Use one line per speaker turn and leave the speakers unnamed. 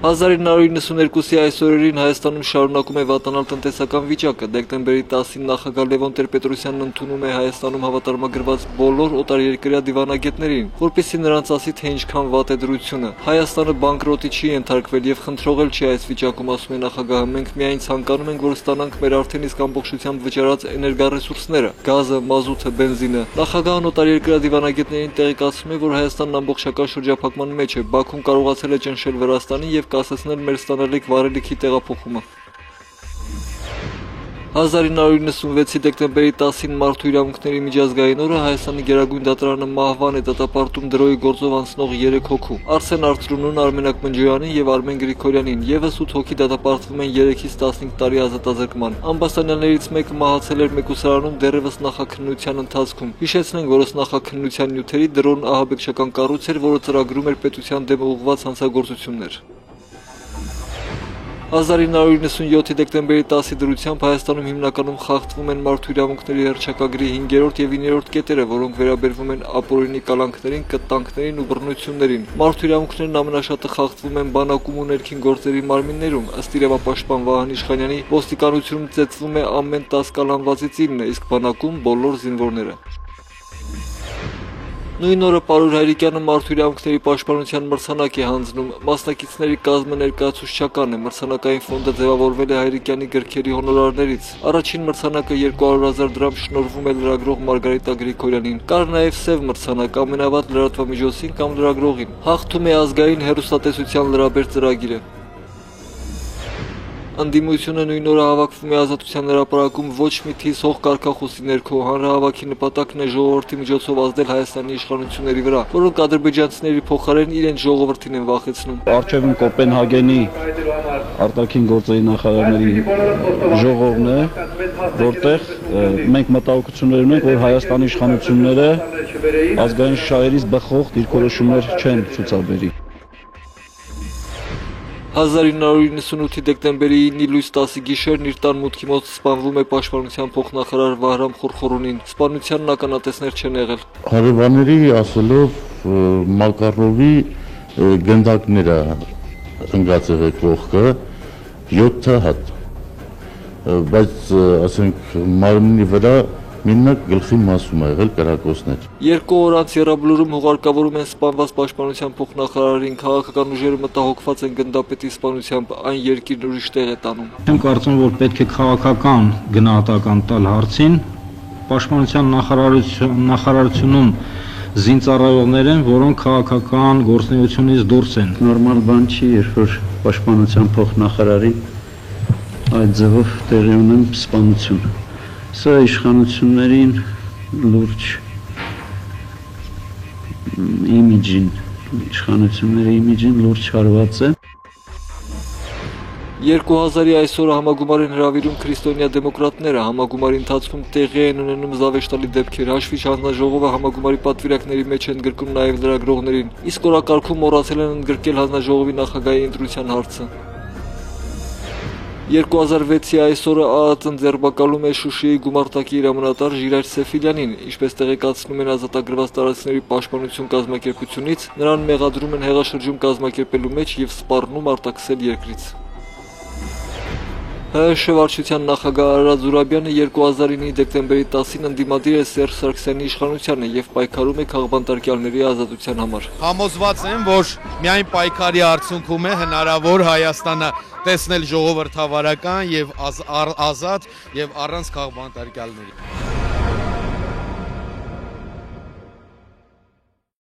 1992-ի այս օրերին Հայաստանում շարունակում է վատանալ տնտեսական վիճակը։ Դեկտեմբերի 10-ին նախագահ Լևոն Տեր-Պետրոսյանն ընդունում է Հայաստանում հավատարմագրված բոլոր օտարերկրյա դիվանագետներին, որպեսզի նրանց ասի, թե ինչքան վատ է դրությունը։ Հայաստանը բանկրոտի չի ենթարկվել եւ խնդրողել չի այս վիճակում, ասում է նախագահը։ Մենք միայն ցանկանում ենք, որ ստանանք մեր արդեն իսկ ամբողջությամբ վճարած էներգառեսուրսները՝ գազը, մազութը, բենզինը։ Նախագահն օտարերկրյա դիվանագետներին տեղեկացնում է, որ Հայաստանն ամբողջական շրջափակման մեջ է։ Բաքուն կարողացել է ճնշել Վրաստանին եւ կասեցնել մեր ստանալիք վարելիքի տեղափոխումը։ 1996-ի դեկտեմբերի 10-ին Մարդու իրավունքների միջազգային օրը Հայաստանի գերագույն դատարանը մահվան է դատապարտում դրոյի գործով անցնող 3 հոգու՝ Արսեն Արծրունուն, Արմեն Ակմնջոյանին եւ Արմեն Գրիգորյանին։ Եվս 8 հոգի դատապարտվում են 3-ից 15 տարի ազատազրկման։ Ամբաստանյաններից մեկը մահացել էր մեկուսարանում դեռևս նախաքննության ընթացքում։ Հիշեցնենք, որ ըստ նախաքննության նյութերի դրոն ահաբեկչական կառույց էր, որը ծրագրում էր պետության դեմ ուղղված հանցագործություններ։ 1997-ի դեկտեմբերի 10-ի դրությամբ Հայաստանում հիմնականում խախտվում են մարդու իրավունքների հռչակագրի 5-րդ եւ 9-րդ կետերը, որոնք վերաբերվում են ապօրինի կալանքներին, կտանքներին ու բռնություններին։ Մարդու իրավունքներն ամենաշատը խախտվում են բանակում ու ներքին գործերի մարմիններում։ Ըստ իրավապաշտպան Վահան Իշխանյանի, ոստիկանությունում ծեծվում է ամեն 10 կալանվածից 9-ը, իսկ բանակում բոլոր զինվորները։ Նույն օրը Պարուր Հայրիկյանը մարդու իրավունքների պաշտպանության մրցանակ է հանձնում։ Մասնակիցների կազմը ներկայացուցչական է։ Մրցանակային ֆոնդը ձևավորվել է Հայրիկյանի գրքերի հոնորարներից։ Առաջին մրցանակը 200,000 դրամ շնորհվում է լրագրող Մարգարիտա Գրիգորյանին։ Կար նաև սև մրցանակ ամենավատ լրատվամիջոցին կամ լրագրողին։ Հաղթում է ազգային հեռուստատեսության լրաբեր ծրագիրը։ Անդիմությունը նույն օրը հավաքվում է Ազատության հրապարակում ոչ մի թիզ հող կարգախոսի ներքո։ Հանրահավաքի նպատակն է ժողովրդի միջոցով ազդել Հայաստանի իշխանությունների վրա, որոնք ադրբեջանցիների փոխարեն իրենց ժողովրդին են վախեցնում։
Առջևում Կոպենհագենի արտաքին գործերի նախարարների ժողովն է, որտեղ մենք մտահոգություններ ունենք, որ Հայաստանի իշխանությունները ազգային շահերից բխող դիրքորոշումներ չեն ցուցաբերի։
1998-ի դեկտեմբերի 9-ի լույս 10-ի գիշերն իր տան մուտքի մոտ սպանվում է պաշտպանության փոխնախարար Վահրամ Խորխորունին։ Սպանությանն ականատեսներ չեն եղել։
Հարևանների ասելով Մակարովի գնդակները ընկած եղել կողքը 7 հատ, բայց ասենք մարմնի վրա մենակ գլխի մասում ա եղել կրակոցներ։
2 օր անց Եռաբլուրում հուղարկավորում են սպանված պաշտպանության փոխնախարարին։ Քաղաքական ուժերը մտահոգված են գնդապետի սպանությամբ, այն երկիրն ուրիշ տեղ է տանում։
Եմ կարծում, որ պետք է քաղաքական գնահատական տալ հարցին։ Պաշտպանության նախարարությունում զինծառայողներ են, որոնք քաղաքական գործունեությունից դուրս են։
Նորմալ բան չի, երբ որ պաշտպանության փոխնախարարի այդ ձևով տեղի ունեն սպանություն։ Սա իշխանություններին լուրջ իշխանությունների իմիջին լուրջ հարված է։
2000-ի այսօրը համագումար են հրավիրում քրիստոնյա դեմոկրատները։ Համագումարի ընթացքում տեղի են ունենում զավեշտալի դեպքեր։ Հաշվիչ հանձնաժողովը համագումարի պատվիրակների մեջ են ընդգրկում նաև լրագրողներին։ Իսկ օրակարգում մոռացել են ընդգրկել հանձնաժողովի նախագահի ընտրության հարցը։ 2006-ի այսօրը ԱԱՏ-ն ձերբակալում է Շուշիի գումարտակի հրամանատար Ժիրայր Սեֆիլյանին, ինչպես տեղեկացնում են ազատագրված տարածքների պաշտպանություն կազմակերպությունից, նրան մեղադրում են հեղաշրջում կազմակերպելու մեջ եւ սպառնում արտաքսել երկրից։ ՀՀՇ վարչության նախագահ Արարատ Զուրաբյանը 2009-ի դեկտեմբերի 10-ին ընդդիմադիր է Սերժ Սարգսյանի իշխանությանը եւ պայքարում է քաղբանտարկյալների ազատության համար։
Համոզված եմ, որ միայն պայքարի արդյունքում է հնարավոր Հայաստանը տեսնել ժողովրդավարական եւ ազատ եւ առանց քաղբանտարկյալների։